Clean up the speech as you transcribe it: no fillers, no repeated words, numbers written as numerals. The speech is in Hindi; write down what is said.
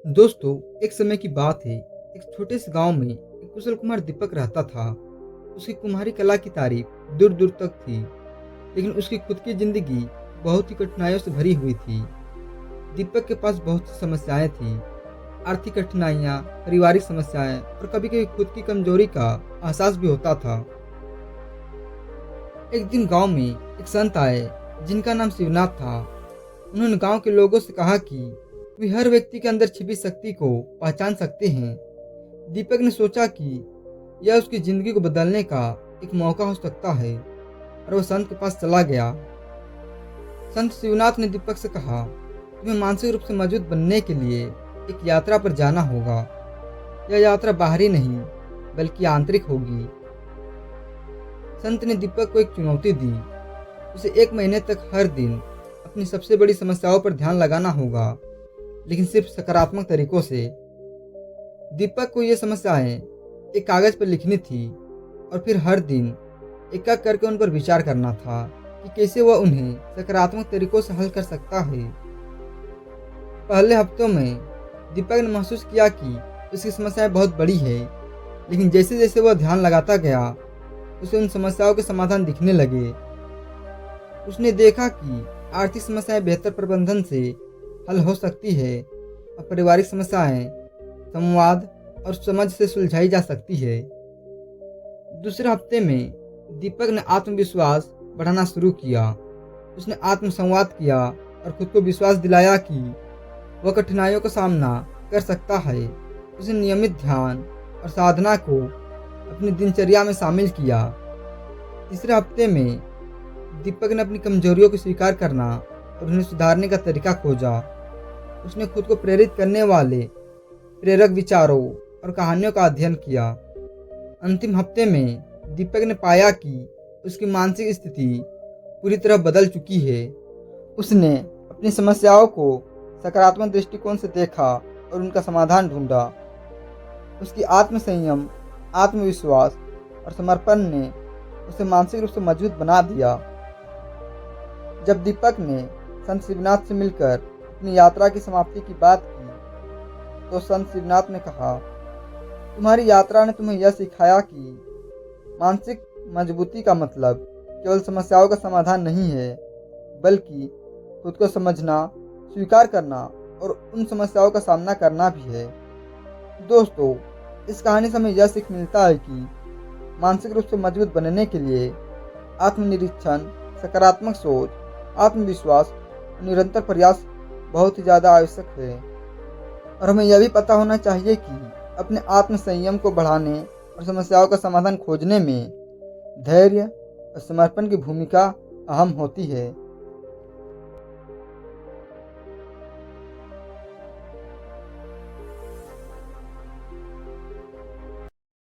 दोस्तों, एक समय की बात है। एक छोटे से गांव में एक कुशल कुमार दीपक रहता था। उसकी कुम्हारी कला की तारीफ दूर दूर तक थी, लेकिन उसकी खुद की जिंदगी बहुत ही कठिनाइयों से भरी हुई थी। दीपक के पास बहुत सी समस्याएं थीं। आर्थिक कठिनाइयां, पारिवारिक समस्याएं और कभी कभी खुद की कमजोरी का एहसास भी होता था। एक दिन गांव में एक संत आए जिनका नाम शिवनाथ था। उन्होंने गांव के लोगों से कहा कि वे हर व्यक्ति के अंदर छिपी शक्ति को पहचान सकते हैं। दीपक ने सोचा कि यह उसकी जिंदगी को बदलने का एक मौका हो सकता है और वह संत के पास चला गया। संत शिवनाथ ने दीपक से कहा, तुम्हें मानसिक रूप से मजबूत बनने के लिए एक यात्रा पर जाना होगा। यह यात्रा बाहरी नहीं बल्कि आंतरिक होगी। संत ने दीपक को एक चुनौती दी। उसे 1 महीने तक हर दिन अपनी सबसे बड़ी समस्याओं पर ध्यान लगाना होगा, लेकिन सिर्फ सकारात्मक तरीकों से। दीपक को ये समस्याएं एक कागज पर लिखनी थी और फिर हर दिन एक एक करके उन पर विचार करना था कि कैसे वह उन्हें सकारात्मक तरीकों से हल कर सकता है। पहले हफ्तों में दीपक ने महसूस किया कि उसकी समस्याएं बहुत बड़ी है, लेकिन जैसे जैसे वह ध्यान लगाता गया, उसे उन समस्याओं के समाधान दिखने लगे। उसने देखा कि आर्थिक समस्याएं बेहतर प्रबंधन से हल हो सकती है और पारिवारिक समस्याएं संवाद और समझ से सुलझाई जा सकती है। दूसरे हफ्ते में दीपक ने आत्मविश्वास बढ़ाना शुरू किया। उसने आत्मसंवाद किया और खुद को विश्वास दिलाया कि वह कठिनाइयों का सामना कर सकता है। उसने नियमित ध्यान और साधना को अपनी दिनचर्या में शामिल किया। तीसरे हफ्ते में दीपक ने अपनी कमजोरियों को स्वीकार करना और उन्हें सुधारने का तरीका खोजा। उसने खुद को प्रेरित करने वाले प्रेरक विचारों और कहानियों का अध्ययन किया। अंतिम हफ्ते में दीपक ने पाया कि उसकी मानसिक स्थिति पूरी तरह बदल चुकी है। उसने अपनी समस्याओं को सकारात्मक दृष्टिकोण से देखा और उनका समाधान ढूंढा। उसकी आत्मसंयम, आत्मविश्वास और समर्पण ने उसे मानसिक रूप से मजबूत बना दिया। जब दीपक ने संत शिवनाथ से मिलकर अपनी यात्रा की समाप्ति की बात की, तो संत शिवनाथ ने कहा, तुम्हारी यात्रा ने तुम्हें यह सिखाया कि मानसिक मजबूती का मतलब केवल समस्याओं का समाधान नहीं है, बल्कि खुद को समझना, स्वीकार करना और उन समस्याओं का सामना करना भी है। दोस्तों, इस कहानी से हमें यह सीख मिलता है कि मानसिक रूप से मजबूत बनने के लिए आत्मनिरीक्षण, सकारात्मक सोच, आत्मविश्वास और निरंतर प्रयास बहुत ही ज़्यादा आवश्यक है। और हमें यह भी पता होना चाहिए कि अपने आत्म संयम को बढ़ाने और समस्याओं का समाधान खोजने में धैर्य और समर्पण की भूमिका अहम होती है।